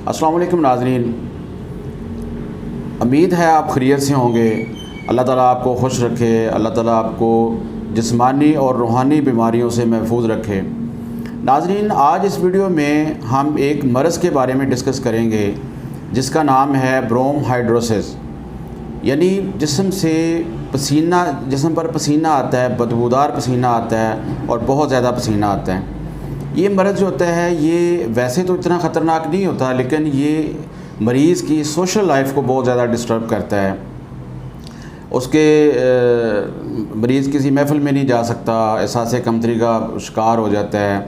अस्सलाम वालेकुम नाज़रीन, उम्मीद है आप खैरियत से होंगे। अल्लाह ताला आपको खुश रखे, अल्लाह ताला आपको जिस्मानी और रूहानी बीमारियों से महफूज रखे। नाज़रीन, आज इस वीडियो में हम एक मर्ज़ के बारे में डिस्कस करेंगे जिसका नाम है ब्रोमहाइड्रोसिस, यानी जिस्म पर पसीना आता है, बदबूदार पसीना आता है और बहुत ज़्यादा पसीना आता है। ये मर्ज़ जो होता है ये वैसे तो इतना ख़तरनाक नहीं होता, लेकिन ये मरीज़ की सोशल लाइफ को बहुत ज़्यादा डिस्टर्ब करता है। उसके मरीज़ किसी महफ़िल में नहीं जा सकता, एहसास कमतरी का शिकार हो जाता है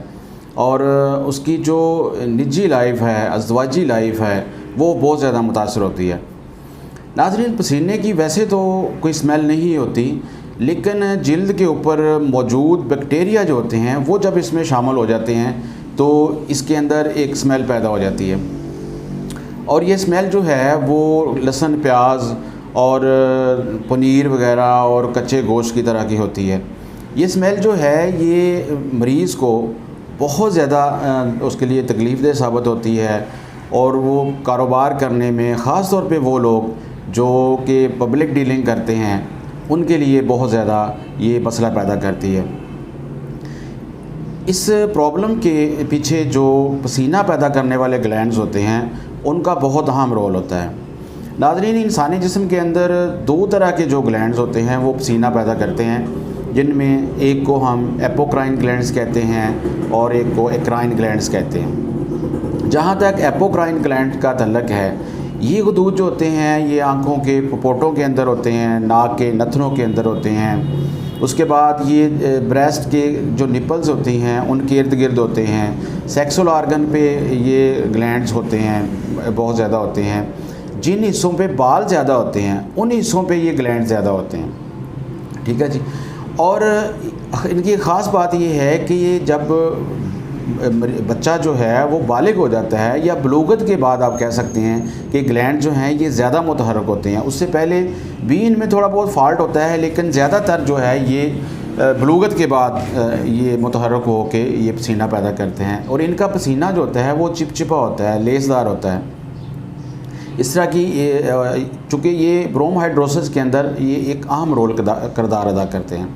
और उसकी जो निजी लाइफ है, अज़वाजी लाइफ है, वो बहुत ज़्यादा मुतासर होती है। नाज़रीन, पसीने की वैसे तो कोई स्मेल नहीं होती, लेकिन जिल्द के ऊपर मौजूद बैक्टीरिया जो होते हैं वो जब इसमें शामिल हो जाते हैं तो इसके अंदर एक स्मेल पैदा हो जाती है। और ये स्मेल जो है वो लहसुन, प्याज और पनीर वगैरह और कच्चे गोश्त की तरह की होती है। ये स्मेल जो है ये मरीज़ को बहुत ज़्यादा उसके लिए तकलीफ़देह साबित होती है और वो कारोबार करने में, ख़ास तौर पे वो लोग जो कि पब्लिक डीलिंग करते हैं, उनके लिए बहुत ज़्यादा ये मसला पैदा करती है। इस प्रॉब्लम के पीछे जो पसीना पैदा करने वाले ग्लैंड्स होते हैं उनका बहुत अहम रोल होता है। नाज़रीन, इंसानी जिस्म के अंदर दो तरह के जो ग्लैंड्स होते हैं वो पसीना पैदा करते हैं, जिनमें एक को हम एपोक्राइन ग्लैंड्स कहते हैं और एक को एक्राइन ग्लैंड्स कहते हैं। जहाँ तक एपोक्राइन ग्लैंड का तल्लक है, ये गदूद जो होते हैं ये आँखों के पोटों के अंदर होते हैं, नाक के नथनों के अंदर होते हैं। उसके बाद ये ब्रेस्ट के जो निपल्स होती हैं उनके इर्द गिर्द होते हैं। सेक्सुअल आर्गन पे ये ग्लैंड्स होते हैं, बहुत ज़्यादा होते हैं। जिन हिस्सों पे बाल ज़्यादा होते हैं उन हिस्सों पे ये ग्लैंड ज़्यादा होते हैं, ठीक है जी। और इनकी ख़ास बात ये है कि ये जब बच्चा जो है वो बालिग हो जाता है या बलूगत के बाद आप कह सकते हैं कि ग्लैंड जो हैं ये ज़्यादा मुतहरक होते हैं। उससे पहले भी इनमें थोड़ा बहुत फ़ाल्ट होता है, लेकिन ज़्यादातर जो है ये बलूगत के बाद ये मुतहरक हो के ये पसीना पैदा करते हैं। और इनका पसीना जो होता है वो चिपचिपा होता है, लेसदार होता है। इस तरह की चूँकि ये ब्रोमहाइड्रोसिस के अंदर ये एक अहम रोल किरदार अदा करते हैं।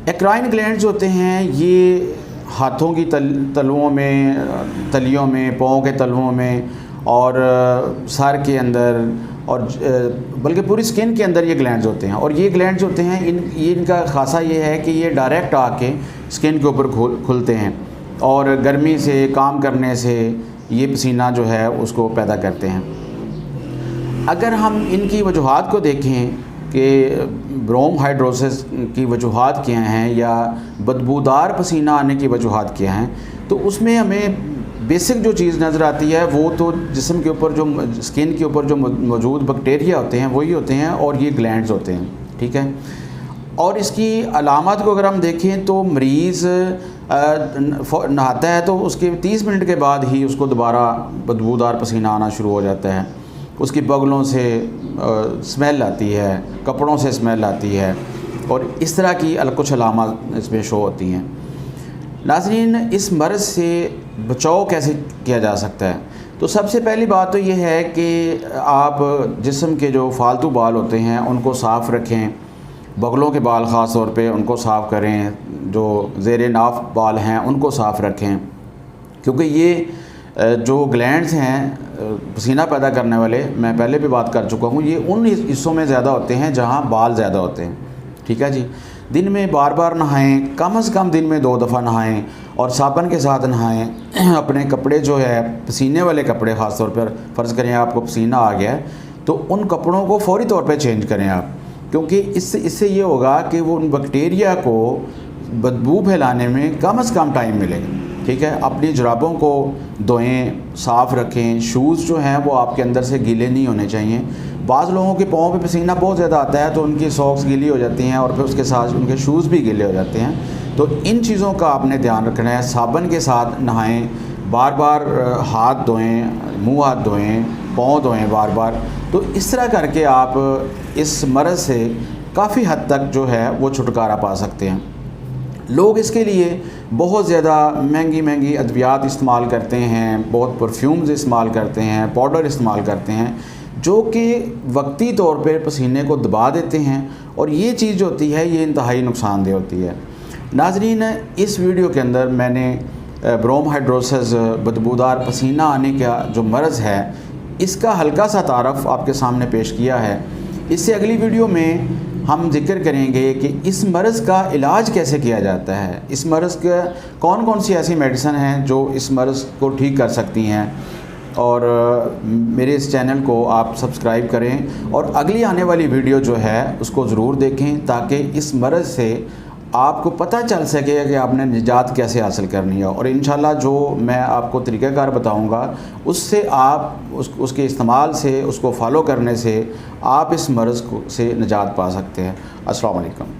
एक्राइन ग्लैंड जो होते हैं ये हाथों की तलवों में, तलियों में, पाँव के तलवों में और सर के अंदर और बल्कि पूरी स्किन के अंदर ये ग्लैंड्स होते हैं। और ये ग्लैंड्स होते हैं इनका खासा ये है कि ये डायरेक्ट आके स्किन के ऊपर खुलते हैं और गर्मी से, काम करने से ये पसीना जो है उसको पैदा करते हैं। अगर हम इनकी वजूहात को देखें कि ब्रोमहाइड्रोसिस की वजूहात क्या हैं या बदबूदार पसीना आने की वजूहात क्या हैं, तो उसमें हमें बेसिक जो चीज़ नज़र आती है वो तो जिस्म के ऊपर, जो स्किन के ऊपर जो मौजूद बैक्टीरिया होते हैं वही होते हैं और ये ग्लैंड्स होते हैं, ठीक है। और इसकी अलामत को अगर हम देखें तो मरीज़ नहाता है तो उसके 30 मिनट के बाद ही उसको दोबारा बदबूदार पसीना आना शुरू हो जाता है। उसकी बगलों से स्मेल आती है, कपड़ों से स्मेल आती है और इस तरह की कुछ अलामत इसमें शो होती हैं। नाज़रीन, इस मर्ज़ से बचाव कैसे किया जा सकता है? तो सबसे पहली बात तो ये है कि आप जिस्म के जो फालतू बाल होते हैं उनको साफ़ रखें। बगलों के बाल ख़ास तौर पे उनको साफ़ करें, जो ज़ेरे नाफ बाल हैं उनको साफ़ रखें, क्योंकि ये जो ग्लैंड्स हैं पसीना पैदा करने वाले, मैं पहले भी बात कर चुका हूँ, ये उन हिस्सों में ज़्यादा होते हैं जहाँ बाल ज़्यादा होते हैं, ठीक है जी। दिन में बार बार नहाएं, कम से कम दिन में 2 दफ़ा नहाएं और साबुन के साथ नहाएं। अपने कपड़े जो है पसीने वाले कपड़े, ख़ास तौर पर फ़र्ज़ करें आपको पसीना आ गया है तो उन कपड़ों को फ़ौरी तौर पर चेंज करें आप, क्योंकि इससे ये होगा कि वो उन बैक्टीरिया को बदबू फैलाने में कम से कम टाइम मिलेगा, ठीक है। अपनी जुराबों को धोएं, साफ़ रखें। शूज़ जो हैं वो आपके अंदर से गीले नहीं होने चाहिए। बाज़ लोगों के पाँव पे पसीना बहुत ज़्यादा आता है तो उनकी सॉक्स गीली हो जाती हैं और फिर उसके साथ उनके शूज़ भी गीले हो जाते हैं। तो इन चीज़ों का आपने ध्यान रखना है। साबुन के साथ नहाएं, बार बार हाथ धोएं, मुँह हाथ धोएं, पाँव धोएं बार बार। तो इस तरह करके आप इस मर्ज़ से काफ़ी हद तक जो है वो छुटकारा पा सकते हैं। لوگ اس کے لیے بہت زیادہ مہنگی ادویات استعمال کرتے ہیں، بہت پرفیومز استعمال کرتے ہیں، پاؤڈر استعمال کرتے ہیں، جو کہ وقتی طور پہ پسینے کو دبا دیتے ہیں، اور یہ چیز جو ہوتی ہے یہ انتہائی نقصان دہ ہوتی ہے۔ ناظرین، اس ویڈیو کے اندر میں نے بروم ہائیڈروسس، بدبودار پسینہ آنے کا جو مرض ہے، اس کا ہلکا سا تعارف آپ کے سامنے پیش کیا ہے۔ اس سے اگلی ویڈیو میں ہم ذکر کریں گے کہ اس مرض کا علاج کیسے کیا جاتا ہے، اس مرض کا کون سی ایسی میڈیسن ہیں جو اس مرض کو ٹھیک کر سکتی ہیں، اور میرے اس چینل کو آپ سبسکرائب کریں اور اگلی آنے والی ویڈیو جو ہے اس کو ضرور دیکھیں، تاکہ اس مرض سے آپ کو پتہ چل سکے کہ آپ نے نجات کیسے حاصل کرنی ہے، اور انشاءاللہ جو میں آپ کو طریقہ کار بتاؤں گا اس سے آپ اس کے استعمال سے، اس کو فالو کرنے سے آپ اس مرض سے نجات پا سکتے ہیں۔ السلام علیکم۔